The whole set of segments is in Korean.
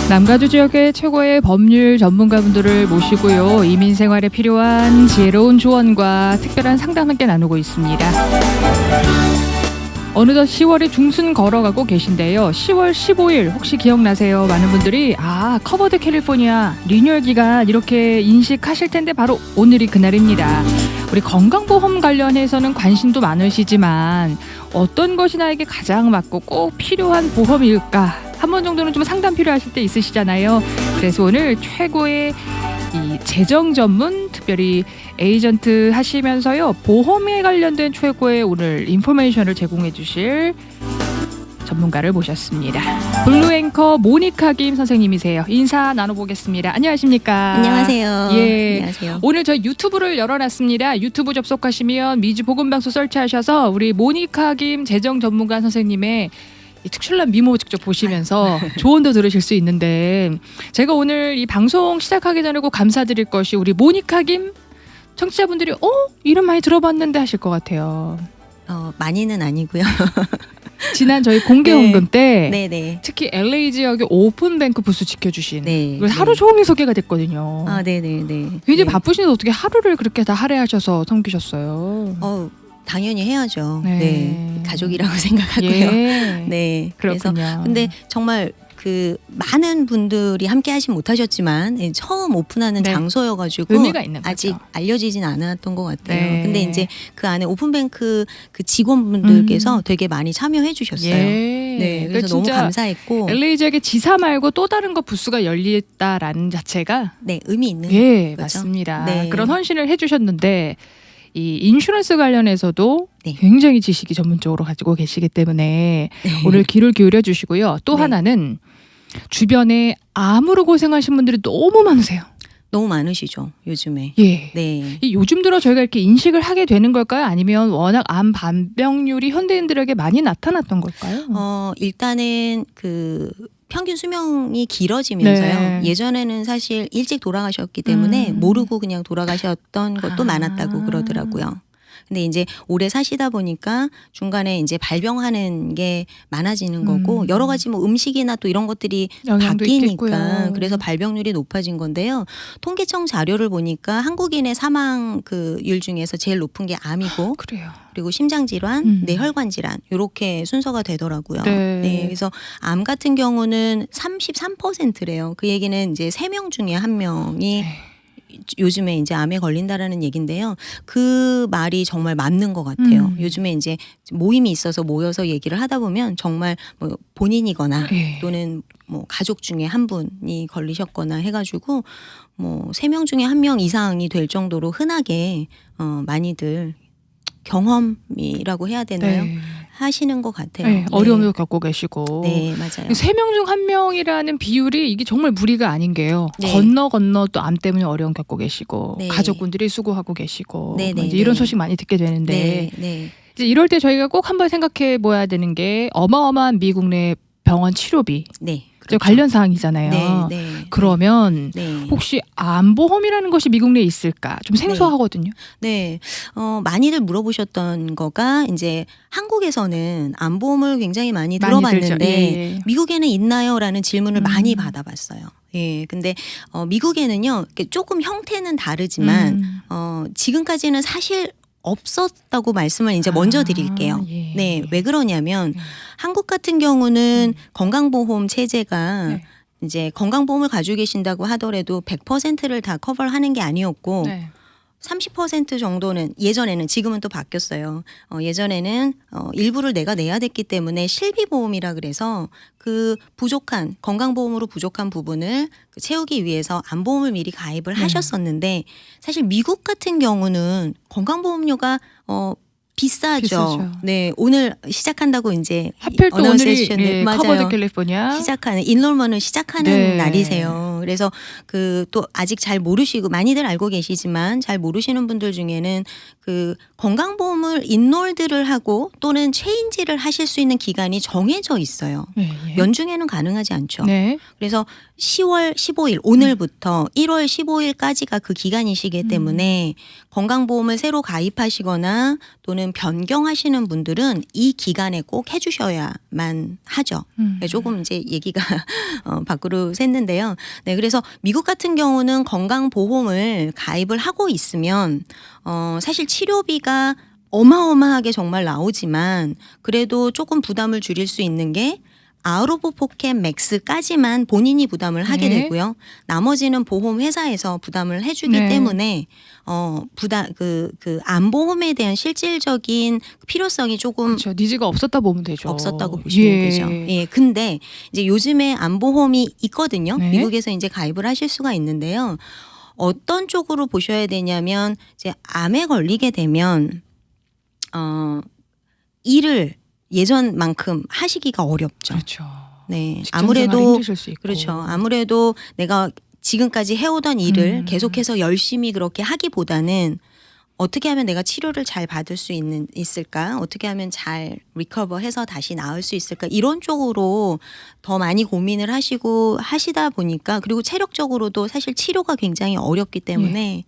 남가주 지역의 최고의 법률 전문가분들을 모시고요. 이민 생활에 필요한 지혜로운 조언과 특별한 상담 함께 나누고 있습니다. 어느덧 10월이 중순 걸어가고 계신데요. 10월 15일 혹시 기억나세요? 많은 분들이 커버드 캘리포니아 리뉴얼 기간 이렇게 인식하실 텐데 바로 오늘이 그날입니다. 우리 건강보험 관련해서는 관심도 많으시지만 어떤 것이 나에게 가장 맞고 꼭 필요한 보험일까? 한 번 정도는 좀 상담 필요하실 때 있으시잖아요. 그래서 오늘 최고의 이 재정 전문 특별히 에이전트 하시면서요. 보험에 관련된 최고의 오늘 인포메이션을 제공해 주실 전문가를 모셨습니다. 블루 앵커 모니카 김 선생님이세요. 인사 나눠보겠습니다. 안녕하십니까? 안녕하세요. 예. 안녕하세요. 오늘 저희 유튜브를 열어놨습니다. 유튜브 접속하시면 미주 보건방송 설치하셔서 우리 모니카 김 재정 전문가 선생님의 이 특출난 미모 직접 보시면서 조언도 들으실 수 있는데 제가 오늘 이 방송 시작하기 전에 꼭 감사드릴 것이 우리 모니카 김 청취자분들이 이름 많이 들어봤는데 하실 것 같아요. 많이는 아니고요. 지난 저희 공개 헌금 때 네네. 특히 LA 지역의 오픈뱅크 부스 지켜주신 네. 하루 종일 소개가 됐거든요. 네네네. 굉장히 바쁘신데 어떻게 하루를 그렇게 다 할애하셔서 섬기셨어요? 당연히 해야죠. 네. 네. 가족이라고 생각하고요. 예. 네. 그렇군요. 그래서 근데 정말 그 많은 분들이 함께 하진 못하셨지만 처음 오픈하는 네. 장소여가지고 의미가 있는 거죠. 아직 알려지진 않았던 것 같아요. 네. 근데 이제 그 안에 오픈뱅크 그 직원분들께서 되게 많이 참여해 주셨어요. 예. 네. 그래서 너무 감사했고 LA 지역에 지사 말고 또 다른 거 부스가 열렸다라는 자체가 네, 의미 있는 예, 거죠. 맞습니다. 네. 그런 헌신을 해주셨는데 이 인슈런스 관련해서도 네. 굉장히 지식이 전문적으로 가지고 계시기 때문에 네. 오늘 귀를 기울여 주시고요. 또 네. 하나는 주변에 암으로 고생하신 분들이 너무 많으세요. 너무 많으시죠, 요즘에. 예. 네. 이 요즘 들어 저희가 이렇게 인식을 하게 되는 걸까요? 아니면 워낙 암 발병률이 현대인들에게 많이 나타났던 걸까요? 일단은 그 평균 수명이 길어지면서요. 네. 예전에는 사실 일찍 돌아가셨기 때문에 모르고 그냥 돌아가셨던 것도 많았다고 그러더라고요. 근데 이제 오래 사시다 보니까 중간에 이제 발병하는 게 많아지는 거고 여러 가지 뭐 음식이나 또 이런 것들이 영향도 바뀌니까 있겠고요. 그래서 발병률이 높아진 건데요. 통계청 자료를 보니까 한국인의 사망 그 율 중에서 제일 높은 게 암이고 그래요. 그리고 심장질환, 뇌혈관 질환 이렇게 순서가 되더라고요. 네. 그래서 암 같은 경우는 33%래요. 그 얘기는 이제 3명 중에 1명이 네. 요즘에 이제 암에 걸린다라는 얘긴데요. 그 말이 정말 맞는 것 같아요. 요즘에 이제 모임이 있어서 모여서 얘기를 하다 보면 정말 뭐 본인이거나 네. 또는 뭐 가족 중에 한 분이 걸리셨거나 해가지고 뭐 3명 중에 1명 이상이 될 정도로 흔하게 많이들 경험이라고 해야 되나요? 네. 하시는 것 같아요. 네. 어려움도 겪고 계시고. 네, 맞아요. 3명 중 1명이라는 비율이 이게 정말 무리가 아닌 게요. 네. 건너 또 암 때문에 어려움 겪고 계시고 네. 가족분들이 수고하고 계시고 네, 네, 이제 이런 네. 소식 많이 듣게 되는데 네, 네. 이제 이럴 때 저희가 꼭 한번 생각해 보아야 되는 게 어마어마한 미국 내 병원 치료비 네. 그렇죠. 관련 사항이잖아요. 네, 네. 그러면 네. 혹시 암보험이라는 것이 미국 내에 있을까? 좀 생소하거든요. 네. 많이들 물어보셨던 거가 이제 한국에서는 암보험을 굉장히 많이 들어봤는데 예. 미국에는 있나요?라는 질문을 많이 받아봤어요. 예. 근데 미국에는요. 조금 형태는 다르지만 지금까지는 사실 없었다고 말씀을 이제 먼저 드릴게요. 예. 네. 왜 그러냐면 한국 같은 경우는 건강보험 체제가 네. 이제 건강보험을 가지고 계신다고 하더라도 100%를 다 커버를 하는 게 아니었고 네. 30% 정도는 예전에는 지금은 또 바뀌었어요. 예전에는 일부를 내가 내야 됐기 때문에 실비보험이라 그래서 그 부족한 건강보험으로 부족한 부분을 채우기 위해서 암보험을 미리 가입을 하셨었는데 사실 미국 같은 경우는 건강보험료가 비싸죠. 네, 오늘 시작한다고 이제 하필 또 오늘이 맞아요. 커버드 캘리포니아 시작하는 인롤먼을 시작하는 네. 날이세요. 그래서 그 또 아직 잘 모르시고 많이들 알고 계시지만 잘 모르시는 분들 중에는 그 건강보험을 인롤드를 하고 또는 체인지를 하실 수 있는 기간이 정해져 있어요. 예, 예. 연중에는 가능하지 않죠. 네. 그래서 10월 15일 오늘부터 1월 15일까지가 그 기간이시기 때문에 건강보험을 새로 가입하시거나 또는 변경하시는 분들은 이 기간에 꼭 해주셔야만 하죠. 네, 조금 이제 얘기가 밖으로 샜는데요. 네, 그래서 미국 같은 경우는 건강보험을 가입을 하고 있으면 사실 치료비가 어마어마하게 정말 나오지만 그래도 조금 부담을 줄일 수 있는 게 아웃 오브 포켓 맥스까지만 본인이 부담을 하게 네. 되고요. 나머지는 보험 회사에서 부담을 해주기 네. 때문에 부담 그 암보험에 대한 실질적인 필요성이 조금 그렇죠. 니즈가 없었다 보면 되죠. 없었다고 보시면 예. 되죠. 예, 근데 이제 요즘에 암보험이 있거든요. 네. 미국에서 이제 가입을 하실 수가 있는데요. 어떤 쪽으로 보셔야 되냐면 이제 암에 걸리게 되면 일을 예전만큼 하시기가 어렵죠. 그렇죠. 네, 직장 생활 아무래도 힘드실 수 있고. 그렇죠. 아무래도 내가 지금까지 해오던 일을 음. 계속해서 열심히 그렇게 하기보다는 어떻게 하면 내가 치료를 잘 받을 수 있을까? 어떻게 하면 잘 리커버해서 다시 나을 수 있을까? 이런 쪽으로 더 많이 고민을 하시고 하시다 보니까 그리고 체력적으로도 사실 치료가 굉장히 어렵기 때문에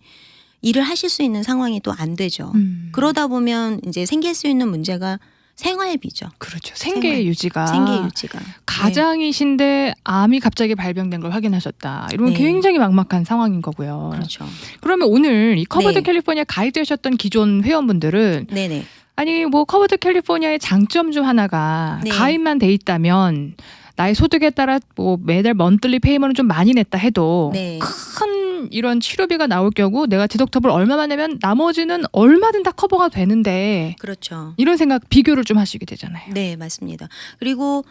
일을 하실 수 있는 상황이 또 안 되죠. 그러다 보면 이제 생길 수 있는 문제가 생활비죠. 그렇죠. 생계 유지가 생계 유지가. 가장이신데 암이 갑자기 발병된 걸 확인하셨다. 이러면 네. 굉장히 막막한 상황인 거고요. 그렇죠. 그러면 오늘 이 커버드 네. 캘리포니아 가입되셨던 기존 회원분들은 네네. 아니 뭐 커버드 캘리포니아의 장점 중 하나가 네. 가입만 돼 있다면 나의 소득에 따라 뭐 매달 먼틀리 페이먼은 좀 많이 냈다 해도 네. 큰 이런 치료비가 나올 경우 내가 디덕터블 얼마만 내면 나머지는 얼마든 다 커버가 되는데 그렇죠. 이런 생각 비교를 좀 하시게 되잖아요. 네, 맞습니다. 그리고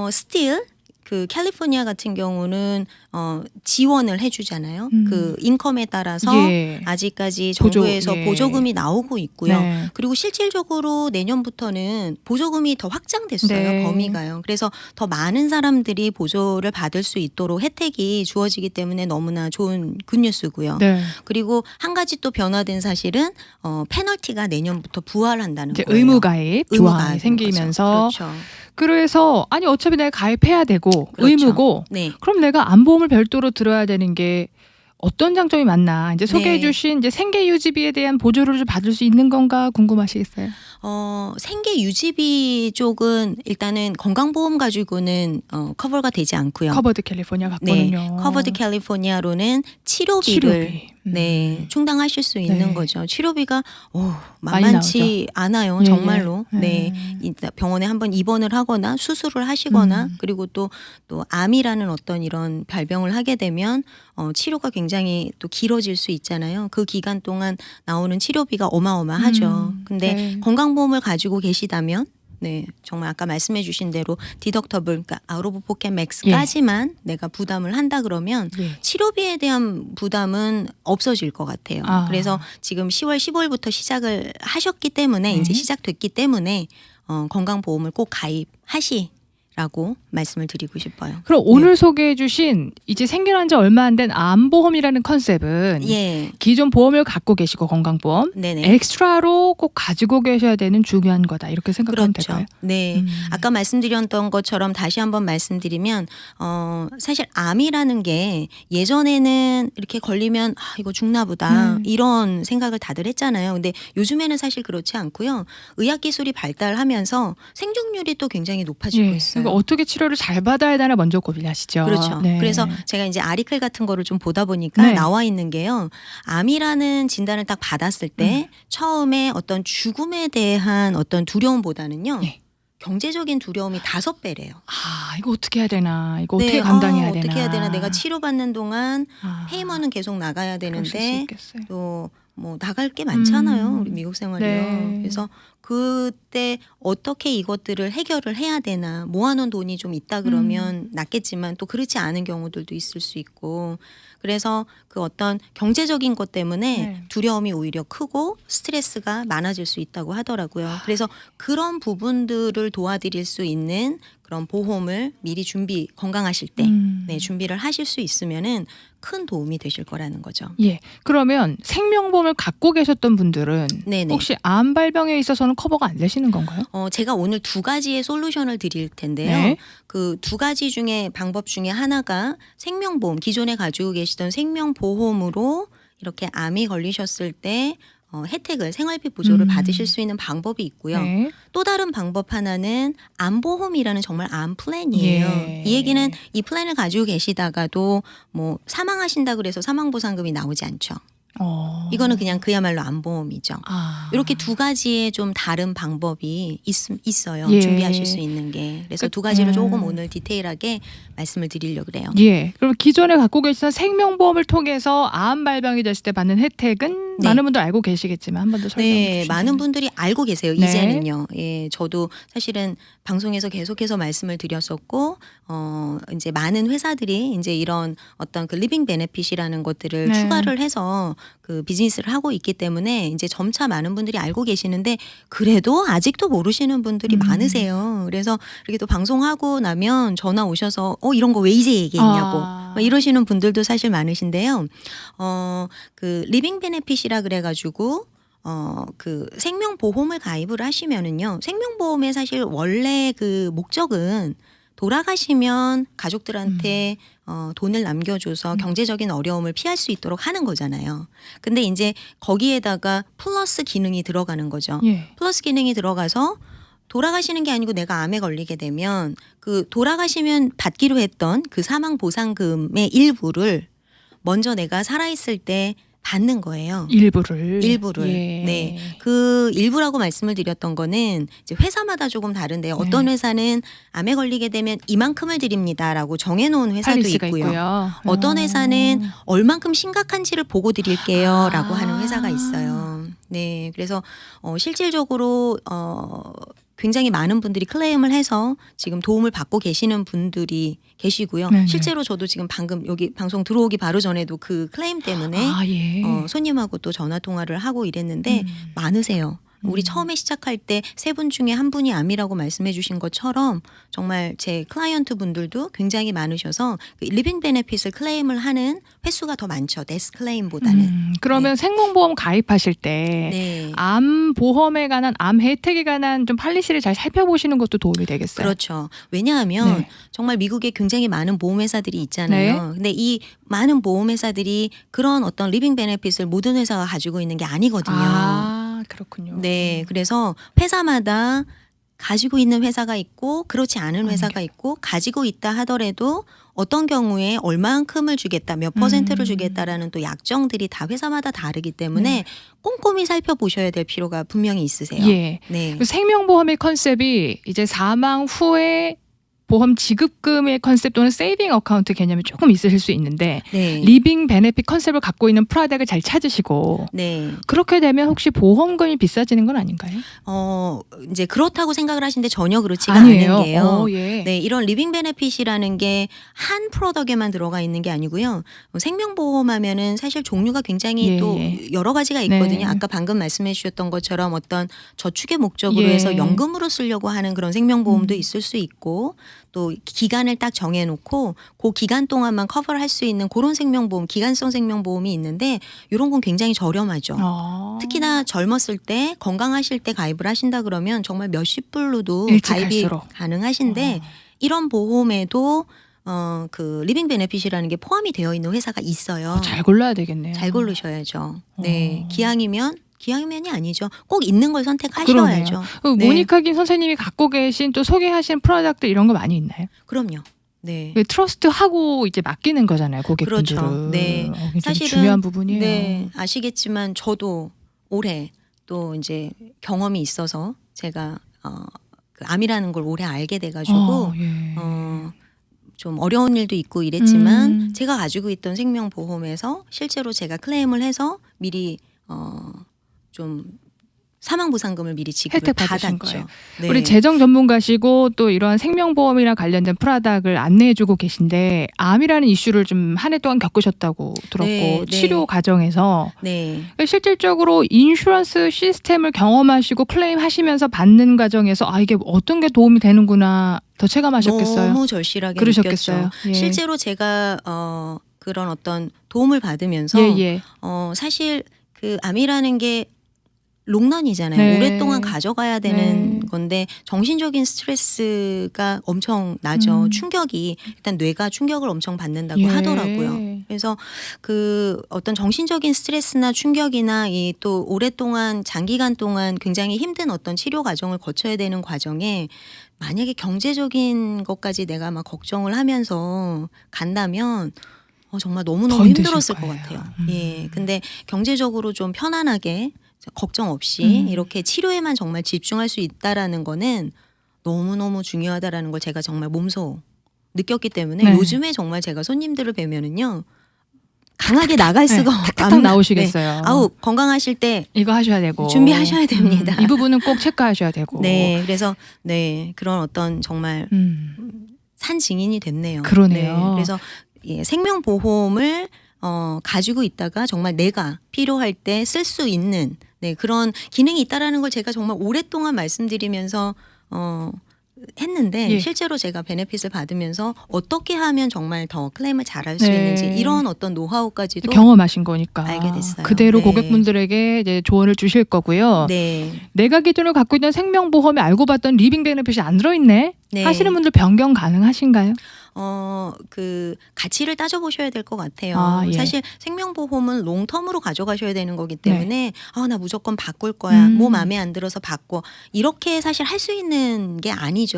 still 그 캘리포니아 같은 경우는 지원을 해주잖아요. 그 인컴에 따라서 예. 아직까지 보조, 정부에서 예. 보조금이 나오고 있고요. 네. 그리고 실질적으로 내년부터는 보조금이 더 확장됐어요. 네. 범위가요. 그래서 더 많은 사람들이 보조를 받을 수 있도록 혜택이 주어지기 때문에 너무나 좋은 굿뉴스고요. 네. 그리고 한 가지 또 변화된 사실은 페널티가 내년부터 부활한다는 이제 거예요. 의무 가입 조항이 가입인 생기면서 거죠. 그렇죠. 그래서 아니 어차피 내가 가입해야 되고 그렇죠. 의무고 네. 그럼 내가 암보험을 별도로 들어야 되는 게 어떤 장점이 많나 이제 소개해 네. 주신 이제 생계 유지비에 대한 보조를 좀 받을 수 있는 건가 궁금하시겠어요? 생계 유지비 쪽은 일단은 건강보험 가지고는 커버가 되지 않고요. 커버드 캘리포니아 네, 갖고는요. 커버드 캘리포니아로는 치료비를 치료비. 네, 충당하실 수 있는 네. 거죠. 치료비가 많이 만만치 않아요. 예, 정말로. 예. 네, 병원에 한번 입원을 하거나 수술을 하시거나 그리고 또 암이라는 어떤 이런 발병을 하게 되면 치료가 굉장히 또 길어질 수 있잖아요. 그 기간 동안 나오는 치료비가 어마어마하죠. 근데 네. 건강보험을 가지고 계시다면 네, 정말 아까 말씀해 주신 대로 디덕터블, 그러니까 아웃 오브 포켓 맥스까지만 내가 부담을 한다 그러면 예. 치료비에 대한 부담은 없어질 것 같아요. 아. 그래서 지금 10월 15일부터 시작을 하셨기 때문에 네. 이제 시작됐기 때문에 건강보험을 꼭 가입하시라고 말씀을 드리고 싶어요. 그럼 오늘 소개해 주신 이제 생겨난 지 얼마 안 된 암보험이라는 컨셉은 예, 기존 보험을 갖고 계시고 건강보험 네네. 엑스트라로 꼭 가지고 계셔야 되는 중요한 거다 이렇게 생각하면 그렇죠. 될까요? 네. 아까 말씀드렸던 것처럼 다시 한번 말씀드리면 사실 암이라는 게 예전에는 이렇게 걸리면 이거 죽나 보다 이런 생각을 다들 했잖아요. 근데 요즘에는 사실 그렇지 않고요. 의학 기술이 발달하면서 생존율이 또 굉장히 높아지고 예. 있어요. 그러니까 어떻게 치료를 잘 받아야 되나 먼저 고민하시죠. 그렇죠. 네. 그래서 제가 이제 아리클 같은 거를 좀 보다 보니까 네. 나와 있는 게요. 암이라는 진단을 딱 받았을 때 처음에 어떤 죽음에 대한 어떤 두려움보다는요. 예. 경제적인 두려움이 5배래요. 아 이거 어떻게 해야 되나 이거 네, 어떻게 감당해야 되나 어떻게 해야 되나 내가 치료받는 동안 아, 페이먼은 계속 나가야 그러실 수 되는데 있겠어요. 또 뭐 나갈 게 많잖아요. 우리 미국 생활이요. 네. 그래서 그때 어떻게 이것들을 해결을 해야 되나 모아놓은 돈이 좀 있다 그러면 낫겠지만 또 그렇지 않은 경우들도 있을 수 있고 그래서 그 어떤 경제적인 것 때문에 네. 두려움이 오히려 크고 스트레스가 많아질 수 있다고 하더라고요. 그래서 그런 부분들을 도와드릴 수 있는 그런 보험을 미리 건강하실 때 네, 준비를 하실 수 있으면은 큰 도움이 되실 거라는 거죠. 예. 그러면 생명보험을 갖고 계셨던 분들은 네네. 혹시 암 발병에 있어서는 커버가 안 되시는 건가요? 제가 오늘 두 가지의 솔루션을 드릴 텐데요. 네. 그 두 가지 중에 방법 중에 하나가 생명보험, 기존에 가지고 계시던 생명보험으로 이렇게 암이 걸리셨을 때 혜택을 생활비 보조를 받으실 수 있는 방법이 있고요. 네. 또 다른 방법 하나는 암보험이라는 정말 암 플랜이에요. 예. 이 얘기는 이 플랜을 가지고 계시다가도 뭐 사망하신다 그래서 사망보상금이 나오지 않죠. 이거는 그냥 그야말로 암보험이죠. 이렇게 두 가지의 좀 다른 방법이 있어요. 예. 준비하실 수 있는 게. 그래서 두 가지를 조금 오늘 디테일하게 말씀을 드리려고 그래요. 예. 그럼 기존에 갖고 계시던 생명보험을 통해서 암 발병이 됐을 때 받는 혜택은 네. 많은 분들 알고 계시겠지만 한 번 더 설명해 네, 주시면. 많은 분들이 알고 계세요. 네. 이제는요. 예, 저도 사실은 방송에서 계속해서 말씀을 드렸었고, 이제 많은 회사들이 이제 이런 어떤 그 리빙 베네핏이라는 것들을 네. 추가를 해서 그 비즈니스를 하고 있기 때문에 이제 점차 많은 분들이 알고 계시는데 그래도 아직도 모르시는 분들이 많으세요. 그래서 이렇게 또 방송하고 나면 전화 오셔서 이런 거 왜 이제 얘기했냐고 막 이러시는 분들도 사실 많으신데요. 그 리빙 베네핏이라 그래가지고 그 생명보험을 가입을 하시면은요. 생명보험의 사실 원래 그 목적은 돌아가시면 가족들한테 돈을 남겨줘서 경제적인 어려움을 피할 수 있도록 하는 거잖아요. 근데 이제 거기에다가 플러스 기능이 들어가는 거죠. 예. 플러스 기능이 들어가서 돌아가시는 게 아니고 내가 암에 걸리게 되면 그 돌아가시면 받기로 했던 그 사망 보상금의 일부를 먼저 내가 살아있을 때 받는 거예요. 일부를. 예. 네. 그 일부라고 말씀을 드렸던 거는 이제 회사마다 조금 다른데요. 어떤 회사는 암에 걸리게 되면 이만큼을 드립니다라고 정해놓은 회사도 있고요. 어떤 회사는 얼만큼 심각한지를 보고 드릴게요라고 하는 회사가 있어요. 네. 그래서 실질적으로 굉장히 많은 분들이 클레임을 해서 지금 도움을 받고 계시는 분들이 계시고요. 네네. 실제로 저도 지금 방금 여기 방송 들어오기 바로 전에도 그 클레임 때문에 예. 손님하고 또 전화 통화를 하고 이랬는데 많으세요. 우리 처음에 시작할 때 세 분 중에 한 분이 암이라고 말씀해 주신 것처럼 정말 제 클라이언트 분들도 굉장히 많으셔서 그 리빙 베네핏을 클레임을 하는 횟수가 더 많죠. 데스 클레임보다는. 그러면 생명보험 가입하실 때 네. 암 보험에 관한 암 혜택에 관한 좀 팔리시를 잘 살펴보시는 것도 도움이 되겠어요. 그렇죠. 왜냐하면 네. 정말 미국에 굉장히 많은 보험회사들이 있잖아요. 네. 근데 이 많은 보험회사들이 그런 어떤 리빙 베네핏을 모든 회사가 가지고 있는 게 아니거든요. 그렇군요. 네. 그래서 회사마다 가지고 있는 회사가 있고 그렇지 않은 회사가 있고 가지고 있다 하더라도 어떤 경우에 얼만큼을 주겠다, 몇 퍼센트를 주겠다라는 또 약정들이 다 회사마다 다르기 때문에 꼼꼼히 살펴보셔야 될 필요가 분명히 있으세요. 예. 네. 그 생명보험의 컨셉이 이제 사망 후에 보험 지급금의 컨셉 또는 세이빙 어카운트 개념이 조금 있으실 수 있는데 네. 리빙 베네핏 컨셉을 갖고 있는 프로덕트를 잘 찾으시고 네. 그렇게 되면 혹시 보험금이 비싸지는 건 아닌가요? 이제 그렇다고 생각을 하시는데 전혀 그렇지가 아니에요. 않은 게요. 예. 네, 이런 리빙 베네핏이라는 게 한 프로덕트에만 들어가 있는 게 아니고요. 생명보험 하면은 사실 종류가 굉장히 예, 또 예. 여러 가지가 있거든요. 네. 아까 방금 말씀해 주셨던 것처럼 어떤 저축의 목적으로 예. 해서 연금으로 쓰려고 하는 그런 생명보험도 있을 수 있고 또 기간을 딱 정해놓고 그 기간 동안만 커버를 할 수 있는 그런 생명보험, 기간성 생명보험이 있는데 이런 건 굉장히 저렴하죠. 특히나 젊었을 때 건강하실 때 가입을 하신다 그러면 정말 몇십 불로도 가입이 일찍할수록. 가능하신데 이런 보험에도 그 리빙 베네핏이라는 게 포함이 되어 있는 회사가 있어요. 잘 골라야 되겠네요. 잘 고르셔야죠. 네, 기왕이면이 아니죠. 꼭 있는 걸 선택하셔야죠. 네. 모니카 김 선생님이 갖고 계신 또 소개하신 프로덕트 이런 거 많이 있나요? 그럼요. 네. 트러스트하고 이제 맡기는 거잖아요, 고객분들은. 그렇죠. 네. 굉장히 사실은 중요한 부분이에요. 네, 아시겠지만 저도 올해 또 이제 경험이 있어서 제가 그 암이라는 걸 올해 알게 돼가지고 예. 좀 어려운 일도 있고 이랬지만 제가 가지고 있던 생명보험에서 실제로 제가 클레임을 해서 미리 좀 사망보상금을 미리 지급을 혜택 받으신 받았죠. 거예요. 네. 우리 재정 전문가시고 또 이러한 생명보험이랑 관련된 프로덕트를 안내해주고 계신데 암이라는 이슈를 좀 한 해 동안 겪으셨다고 들었고 네, 네. 치료 과정에서 네. 실질적으로 인슈런스 시스템을 경험하시고 클레임하시면서 받는 과정에서 이게 어떤 게 도움이 되는구나 더 체감하셨겠어요. 너무 절실하게 그러셨겠어요. 느꼈죠. 예. 실제로 제가 그런 어떤 도움을 받으면서 예. 사실 그 암이라는 게 롱런이잖아요. 네. 오랫동안 가져가야 되는 네. 건데 정신적인 스트레스가 엄청 나죠. 음. 충격이 일단 뇌가 충격을 엄청 받는다고 예. 하더라고요. 그래서 그 어떤 정신적인 스트레스나 충격이나 이 또 오랫동안 장기간 동안 굉장히 힘든 어떤 치료 과정을 거쳐야 되는 과정에 만약에 경제적인 것까지 내가 막 걱정을 하면서 간다면 정말 더 너무너무 힘드실 힘들었을 것 거예요. 같아요. 예. 근데 경제적으로 좀 편안하게 걱정 없이 이렇게 치료에만 정말 집중할 수 있다라는 거는 너무너무 중요하다라는 걸 제가 정말 몸소 느꼈기 때문에 네. 요즘에 정말 제가 손님들을 뵈면은요. 강하게 나갈 수가 탁탁 나오시겠어요. 아우 건강하실 때 이거 하셔야 되고 준비하셔야 됩니다. 이 부분은 꼭 체크하셔야 되고. 네, 그래서 그런 어떤 정말 산 증인이 됐네요. 그러네요. 네, 그래서 생명보험을 가지고 있다가 정말 내가 필요할 때 쓸 수 있는 그런 기능이 있다라는 걸 제가 정말 오랫동안 말씀드리면서 했는데 예. 실제로 제가 베네핏을 받으면서 어떻게 하면 정말 더 클레임을 잘할 수 네. 있는지 이런 어떤 노하우까지도 경험하신 거니까 알게 됐어요. 그대로 네. 고객분들에게 이제 조언을 주실 거고요. 네. 내가 기존에 갖고 있는 생명보험에 알고 봤던 리빙 베네핏이 안 들어있네 네. 하시는 분들 변경 가능하신가요? 그 가치를 따져보셔야 될 것 같아요. 아, 예. 사실 생명보험은 롱텀으로 가져가셔야 되는 거기 때문에 나 무조건 바꿀 거야. 뭐 마음에 안 들어서 바꿔. 이렇게 사실 할 수 있는 게 아니죠.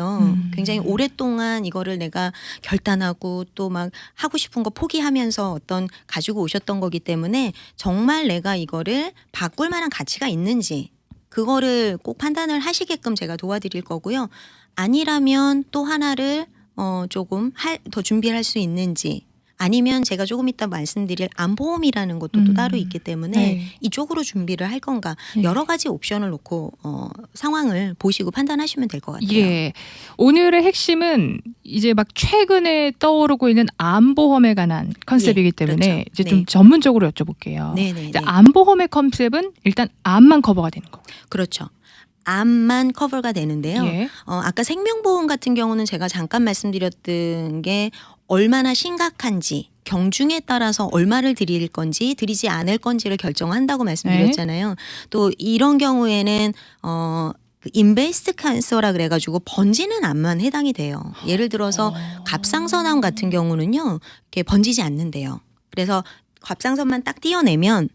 굉장히 오랫동안 이거를 내가 결단하고 또 막 하고 싶은 거 포기하면서 어떤 가지고 오셨던 거기 때문에 정말 내가 이거를 바꿀 만한 가치가 있는지 그거를 꼭 판단을 하시게끔 제가 도와드릴 거고요. 아니라면 또 하나를 조금 더 준비할 수 있는지 아니면 제가 조금 이따 말씀드릴 암보험이라는 것도 또 따로 있기 때문에 네. 이쪽으로 준비를 할 건가 네. 여러 가지 옵션을 놓고 상황을 보시고 판단하시면 될 것 같아요. 예. 오늘의 핵심은 이제 막 최근에 떠오르고 있는 암보험에 관한 컨셉이기 때문에 그렇죠. 이제 네. 좀 전문적으로 여쭤볼게요. 네네. 이제 암보험의 컨셉은 일단 암만 커버가 되는 거고. 그렇죠. 암만 커버가 되는데요. 예. 아까 생명보험 같은 경우는 제가 잠깐 말씀드렸던 게 얼마나 심각한지 경중에 따라서 얼마를 드릴 건지 드리지 않을 건지를 결정한다고 말씀드렸잖아요. 또 이런 경우에는 인베이스트 캔서라 그래가지고 번지는 암만 해당이 돼요. 예를 들어서 갑상선암 같은 경우는요, 이렇게 번지지 않는데요. 그래서 갑상선만 딱 띄어내면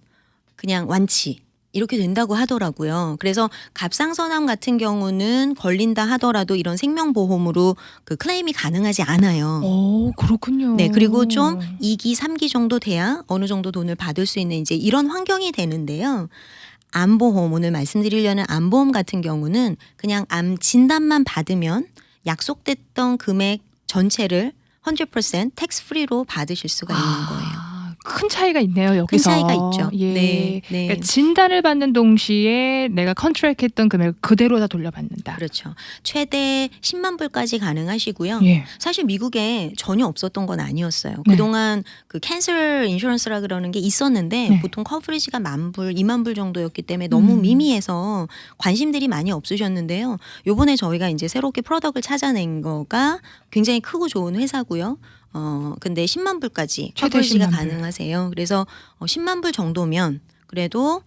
그냥 완치. 이렇게 된다고 하더라고요. 그래서 갑상선암 같은 경우는 걸린다 하더라도 이런 생명보험으로 그 클레임이 가능하지 않아요. 오, 그렇군요. 네, 그리고 좀 2기, 3기 정도 돼야 어느 정도 돈을 받을 수 있는 이제 이런 환경이 되는데요. 암보험, 오늘 말씀드리려는 암보험 같은 경우는 그냥 암 진단만 받으면 약속됐던 금액 전체를 100% 텍스 프리로 받으실 수가 있는 거예요. 큰 차이가 있네요. 여기서. 큰 차이가 있죠. 예. 네. 그러니까 진단을 받는 동시에 내가 컨트랙했던 금액을 그대로 다 돌려받는다. 그렇죠. 최대 10만 불까지 가능하시고요. 예. 사실 미국에 전혀 없었던 건 아니었어요. 네. 그동안 그 캔서 인슈런스라 그러는 게 있었는데 네. 보통 커버리지가 10,000불, 20,000불 정도였기 때문에 너무 미미해서 관심들이 많이 없으셨는데요. 요번에 저희가 이제 새롭게 프로덕트를 찾아낸 거가 굉장히 크고 좋은 회사고요. 근데 10만 불까지 최대 커버리지가 10만 불. 가능하세요. 그래서 10만 불 정도면 그래도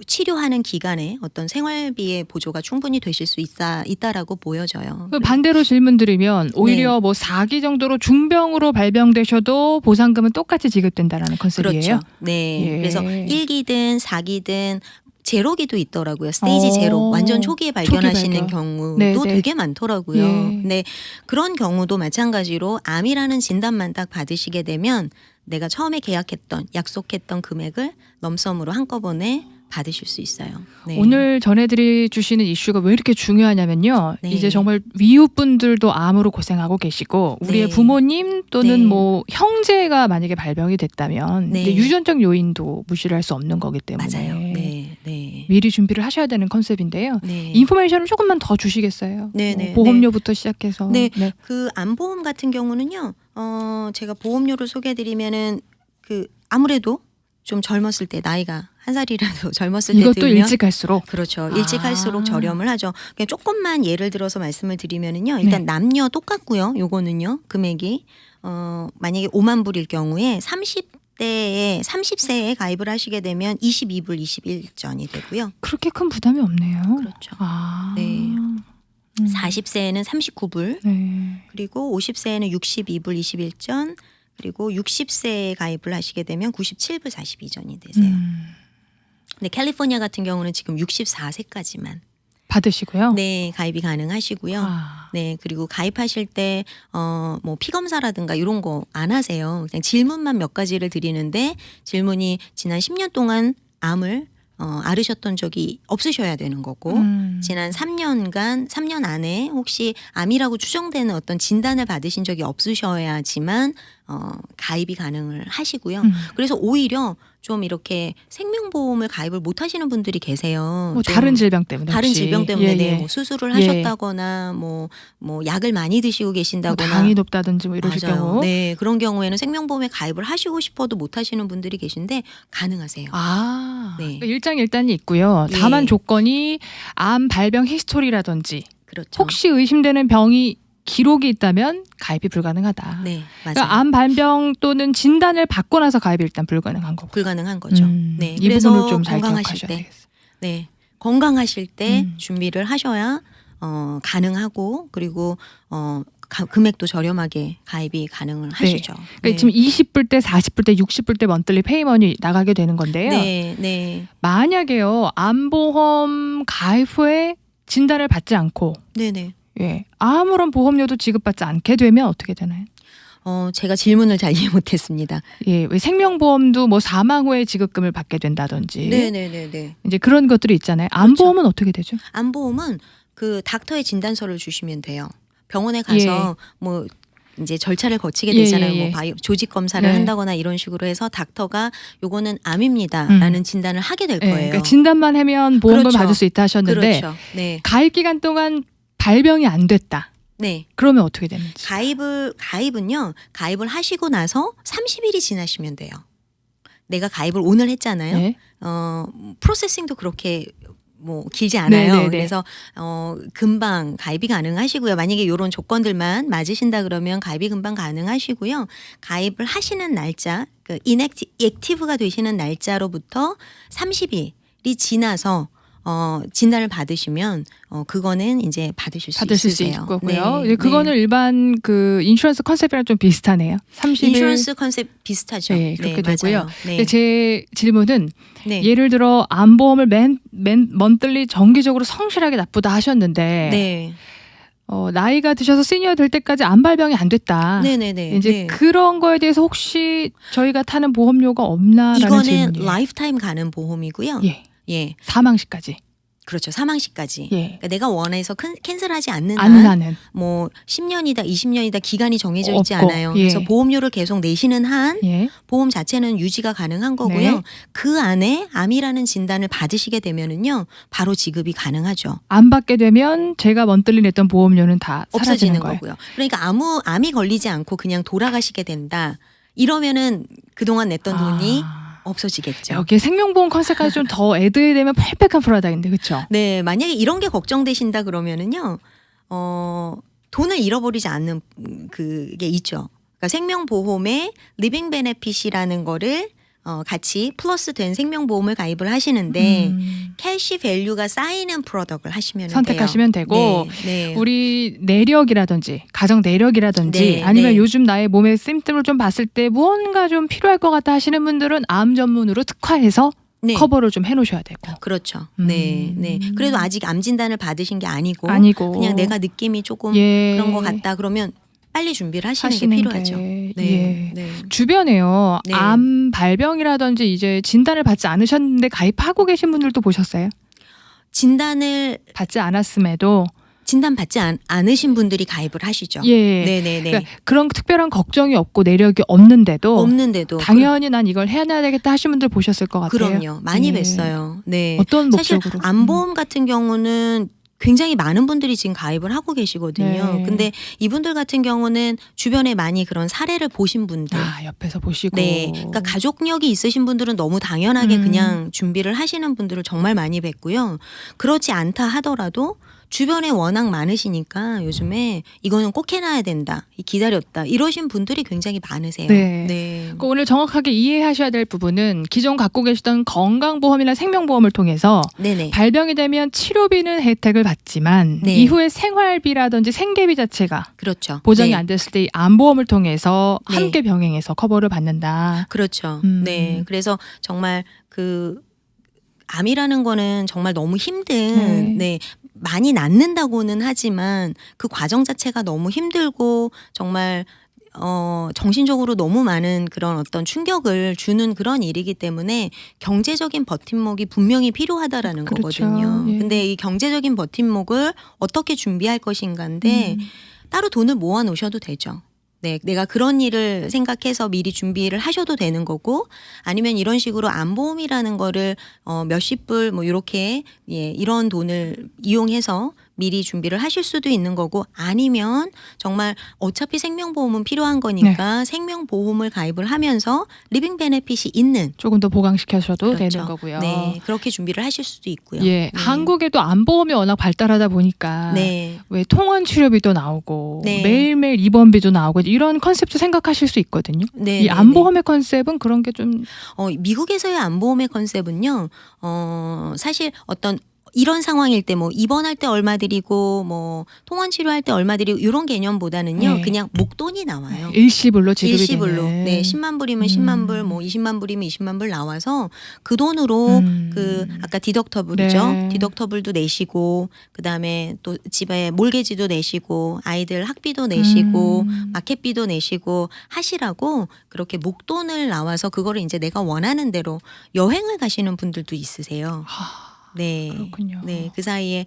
치료하는 기간에 어떤 생활비의 보조가 충분히 되실 수 있다라고 보여져요. 그 반대로 질문 드리면 오히려 뭐 4기 정도로 중병으로 발병되셔도 보상금은 똑같이 지급된다라는 컨셉이에요. 그렇죠. 네. 예. 그래서 1기든 4기든 제로기도 있더라고요. 스테이지 제로. 완전 초기에 초기 발견하시는 발견. 경우도 네, 네. 되게 많더라고요. 예. 근데 그런 경우도 마찬가지로 암이라는 진단만 딱 받으시게 되면 내가 처음에 계약했던 약속했던 금액을 럼섬으로 한꺼번에 받으실 수 있어요. 네. 오늘 전해드리 주시는 이슈가 왜 이렇게 중요하냐면요. 네. 이제 정말 위우분들도 암으로 고생하고 계시고 우리의 네. 부모님 또는 네. 뭐 형제가 만약에 발병이 됐다면 네. 이제 유전적 요인도 무시를 할 수 없는 거기 때문에 맞아요. 네. 네. 미리 준비를 하셔야 되는 컨셉인데요. 네. 인포메이션을 조금만 더 주시겠어요? 네, 뭐 네, 보험료부터 시작해서. 네. 그 암보험 같은 경우는요. 제가 보험료를 소개해드리면은 그 아무래도 좀 젊었을 때 나이가 한 살이라도 젊었을 때 이것도 들면 일찍 할수록 그렇죠. 일찍 할수록 저렴을 하죠. 그냥 조금만 예를 들어서 말씀을 드리면은요. 네. 일단 남녀 똑같고요. 요거는요. 금액이 만약에 5만 불일 경우에 30세에 가입을 하시게 되면 22불 21전이 되고요. 그렇게 큰 부담이 없네요. 그렇죠. 아. 네. 40세에는 39불, 네. 그리고 50세에는 62불 21전, 그리고 60세에 가입을 하시게 되면 97불 42전이 되세요. 근데 캘리포니아 같은 경우는 지금 64세까지만 받으시고요. 네, 가입이 가능하시고요. 아. 네, 그리고 가입하실 때 뭐 피검사라든가 이런 거 안 하세요. 그냥 질문만 몇 가지를 드리는데 질문이 지난 10년 동안 암을 앓으셨던 적이 없으셔야 되는 거고 지난 3년 안에 혹시 암이라고 추정되는 어떤 진단을 받으신 적이 없으셔야지만 가입이 가능을 하시고요. 그래서 오히려 좀 이렇게 생명보험을 가입을 못 하시는 분들이 계세요. 뭐 좀 다른 질병 때문에 다른 혹시. 질병 때문에 예, 네, 예. 뭐 수술을 예. 하셨다거나 뭐 약을 많이 드시고 뭐 계신다거나 당이 높다든지 뭐 이러실 맞아요. 경우. 네, 그런 경우에는 생명보험에 가입을 하시고 싶어도 못 하시는 분들이 계신데 가능하세요. 아. 네. 그러니까 일장일단이 있고요. 예. 다만 조건이 암 발병 히스토리라든지 그렇죠. 혹시 의심되는 병이 기록이 있다면 가입이 불가능하다. 네, 맞아요. 그러니까 암 발병 또는 진단을 받고 나서 가입이 일단 불가능한 거고. 불가능한 거죠. 네, 이 그래서 부분을 좀 잘 건강하실 기억하셔야 때, 되겠어요. 네, 건강하실 때 음. 준비를 하셔야 가능하고 그리고 금액도 저렴하게 가입이 가능을 하시죠. 그러니까 지금 20불 때, 40불 때, 60불 때 먼틀리 페이먼이 나가게 되는 건데요. 네, 네, 만약에요, 암보험 가입 후에 진단을 받지 않고 네, 네. 예, 아무런 보험료도 지급받지 않게 되면 어떻게 되나요? 제가 질문을 잘 이해 못했습니다. 예, 왜 생명보험도 뭐 사망 후에 지급금을 받게 된다든지 네, 네, 네, 네. 이제 그런 것들이 있잖아요. 암보험은 어떻게 되죠? 암보험은 그 닥터의 진단서를 주시면 돼요. 병원에 가서 뭐 이제 절차를 거치게 되잖아요. 예, 예, 예. 뭐 조직 검사를 네. 한다거나 이런 식으로 해서 닥터가 요거는 암입니다라는 진단을 하게 될 예, 거예요. 그러니까 진단만 하면 보험을 그렇죠. 받을 수 있다 하셨는데 그렇죠. 네, 가입 기간 동안 발병이 안 됐다. 네. 그러면 어떻게 되는지. 가입은요. 가입을 하시고 나서 30일이 지나시면 돼요. 내가 가입을 오늘 했잖아요. 네. 프로세싱도 그렇게 뭐 길지 않아요. 네네네. 그래서 금방 가입이 가능하시고요. 만약에 이런 조건들만 맞으신다 그러면 가입이 금방 가능하시고요. 가입을 하시는 날짜, 그 액티브가 되시는 날짜로부터 30일이 지나서 진단을 받으시면 그거는 이제 받으실 수 있으세요. 있을 거고요. 네, 이제 그거는 네. 일반 그 인슈런스 컨셉이랑 좀 비슷하네요. 30일. 인슈런스 컨셉 비슷하죠. 네, 그렇게 되고요. 맞아요. 네. 제 질문은 네. 예를 들어 암보험을 먼틀리 정기적으로 성실하게 납부다 하셨는데 네. 나이가 드셔서 시니어 될 때까지 암 발병이 안 됐다. 네네네. 이제 네. 그런 거에 대해서 혹시 저희가 타는 보험료가 없나라는 이거는 질문이에요. 라이프타임 가는 보험이고요. 예, 예. 사망 시까지. 그렇죠. 사망 시까지. 예. 그러니까 내가 원해서 캔슬하지 않는 안 한 하는. 뭐 10년이다 20년이다 기간이 정해져 있지 없고, 않아요. 예. 그래서 보험료를 계속 내시는 한 예. 보험 자체는 유지가 가능한 거고요. 네. 그 안에 암이라는 진단을 받으시게 되면은요. 바로 지급이 가능하죠. 안 받게 되면 제가 먼틀리 냈던 보험료는 다 사라지는 없어지는 거예요. 거고요. 그러니까 암이 걸리지 않고 그냥 돌아가시게 된다. 이러면은 그동안 냈던 돈이 없어지겠죠. 여기 생명보험 컨셉까지 좀 더 애드해야 되면 펠펙한 프로다인데 그렇죠? 네, 만약에 이런 게 걱정되신다 그러면은요, 돈을 잃어버리지 않는 그게 있죠. 그러니까 생명보험에 리빙 베네핏이라는 거를 같이 플러스 된 생명보험을 가입을 하시는데 캐시 밸류가 쌓이는 프로덕트를 하시면 선택하시면 돼요. 되고 네. 우리 내력이라든지 가정 내력이라든지 네, 아니면 네. 요즘 나의 몸의 심증을 좀 봤을 때 무언가 좀 필요할 것 같다 하시는 분들은 암 전문으로 특화해서 네. 커버를 좀 해놓으셔야 되고 그렇죠. 네, 네. 그래도 아직 암 진단을 받으신 게 아니고 그냥 내가 느낌이 조금 예. 그런 것 같다 그러면 빨리 준비를 하시는 게 하시는 필요하죠. 게, 네. 예. 네. 주변에요. 네. 암 발병이라든지 이제 진단을 받지 않으셨는데 가입하고 계신 분들도 보셨어요? 진단을 받지 않았음에도 진단 받지 않으신 분들이 가입을 하시죠. 예. 네네네. 그러니까 그런 특별한 걱정이 없고 내력이 없는데도 없는데도 당연히 난 이걸 해야 되겠다 하신 분들 보셨을 것 같아요. 그럼요. 많이 예. 뵀어요. 네. 어떤 사실 목적으로? 암보험 같은 경우는 굉장히 많은 분들이 지금 가입을 하고 계시거든요. 네. 근데 이분들 같은 경우는 주변에 많이 그런 사례를 보신 분들. 옆에서 보시고. 네. 그러니까 가족력이 있으신 분들은 너무 당연하게 음. 그냥 준비를 하시는 분들을 정말 많이 뵀고요. 그렇지 않다 하더라도 주변에 워낙 많으시니까 요즘에 이거는 꼭 해놔야 된다. 기다렸다. 이러신 분들이 굉장히 많으세요. 네. 오늘 정확하게 이해하셔야 될 부분은 기존 갖고 계시던 건강보험이나 생명보험을 통해서 네네. 발병이 되면 치료비는 혜택을 받지만 네. 이후에 생활비라든지 생계비 자체가 그렇죠. 보장이 네. 안 됐을 때 이 암보험을 통해서 네. 함께 병행해서 커버를 받는다. 그렇죠. 네. 그래서 정말 암이라는 거는 정말 너무 힘든, 네. 많이 낫는다고는 하지만 그 과정 자체가 너무 힘들고 정말 정신적으로 너무 많은 그런 어떤 충격을 주는 그런 일이기 때문에 경제적인 버팀목이 분명히 필요하다라는 그렇죠. 거거든요. 예. 근데 이 경제적인 버팀목을 어떻게 준비할 것인가인데 따로 돈을 모아 놓으셔도 되죠. 네, 내가 그런 일을 생각해서 미리 준비를 하셔도 되는 거고, 아니면 이런 식으로 암보험이라는 거를 몇십 불 뭐 이렇게 이런 돈을 이용해서 미리 준비를 하실 수도 있는 거고, 아니면 정말 어차피 생명보험은 필요한 거니까 생명보험을 가입을 하면서 리빙 베네핏이 있는 조금 더 보강시켜셔도 그렇죠. 되는 거고요. 네, 그렇게 준비를 하실 수도 있고요. 예, 네. 한국에도 암보험이 워낙 발달하다 보니까 네. 왜 통원 치료비도 나오고 네. 매일매일 입원비도 나오고 이런 컨셉도 생각하실 수 있거든요. 네, 이 네, 암보험의 컨셉은 그런 게 좀 미국에서의 암보험의 컨셉은요, 사실 어떤 이런 상황일 때 뭐 입원할 때 얼마 드리고 뭐 통원 치료할 때 얼마 드리고 이런 개념보다는요, 네. 그냥 목돈이 나와요. 일시불로 지급이 일시불로. 되는. 네, 10만 불이면 10만 불, 뭐 20만 불이면 20만 불 나와서 그 돈으로 아까 디덕터블이죠. 네. 디덕터블도 내시고, 그다음에 또 집에 몰개지도 내시고, 아이들 학비도 내시고, 마켓비도 내시고 하시라고 그렇게 목돈을 나와서 그거를 이제 내가 원하는 대로 여행을 가시는 분들도 있으세요. 네. 그렇군요. 네. 그 사이에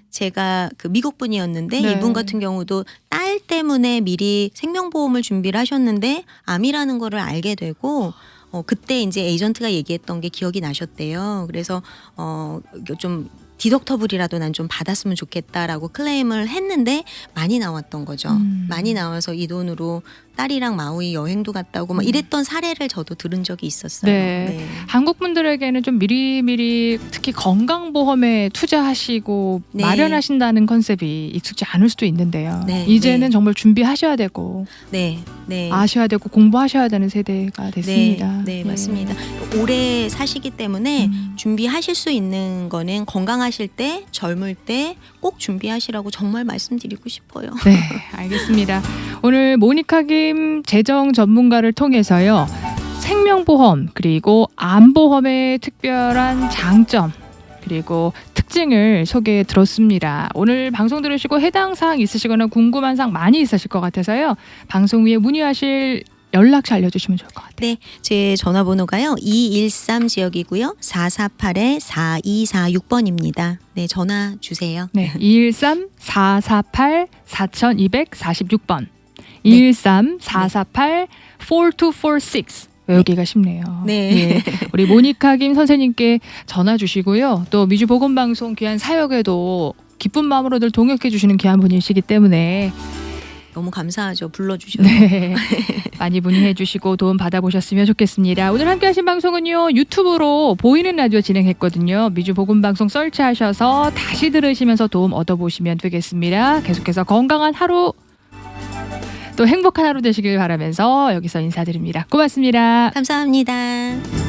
제가 미국 분이었는데 네. 이분 같은 경우도 딸 때문에 미리 생명보험을 준비를 하셨는데 암이라는 거를 알게 되고 그때 이제 에이전트가 얘기했던 게 기억이 나셨대요. 그래서 좀 디덕터블이라도 난 좀 받았으면 좋겠다라고 클레임을 했는데 많이 나왔던 거죠. 많이 나와서 이 돈으로 딸이랑 마우이 여행도 갔다 오고 막 이랬던 사례를 저도 들은 적이 있었어요. 네. 한국 분들에게는 좀 미리미리 특히 건강보험에 투자하시고 네. 마련하신다는 컨셉이 익숙지 않을 수도 있는데요. 네, 이제는 네. 정말 준비하셔야 되고 네. 네. 아셔야 되고 공부하셔야 되는 세대가 됐습니다. 네, 예. 맞습니다. 오래 사시기 때문에 준비하실 수 있는 거는 건강하실 때, 젊을 때 꼭 준비하시라고 정말 말씀드리고 싶어요. 네, 알겠습니다. 오늘 모니카 김 재정 전문가를 통해서요. 생명보험 그리고 암보험의 특별한 장점 그리고 특징을 소개해 들었습니다. 오늘 방송 들으시고 해당 사항 있으시거나 궁금한 사항 많이 있으실 것 같아서요. 방송 위에 문의하실 연락처 알려주시면 좋을 것 같아요. 네, 제 전화번호가요. 213 지역이고요. 448-4246번입니다. 네, 전화 주세요. 네, 213-448-4246번. 네. 213-448-4246 외우기가 쉽네요. 네. 예, 우리 모니카 김 선생님께 전화 주시고요. 또 미주 보건방송 귀한 사역에도 기쁜 마음으로 늘 동역해 주시는 귀한 분이시기 때문에 너무 감사하죠. 불러주셔서. 네, 많이 문의해 주시고 도움 받아보셨으면 좋겠습니다. 오늘 함께 하신 방송은요. 유튜브로 보이는 라디오 진행했거든요. 미주 보건방송 설치하셔서 다시 들으시면서 도움 얻어보시면 되겠습니다. 계속해서 건강한 하루 또 행복한 하루 되시길 바라면서 여기서 인사드립니다. 고맙습니다. 감사합니다.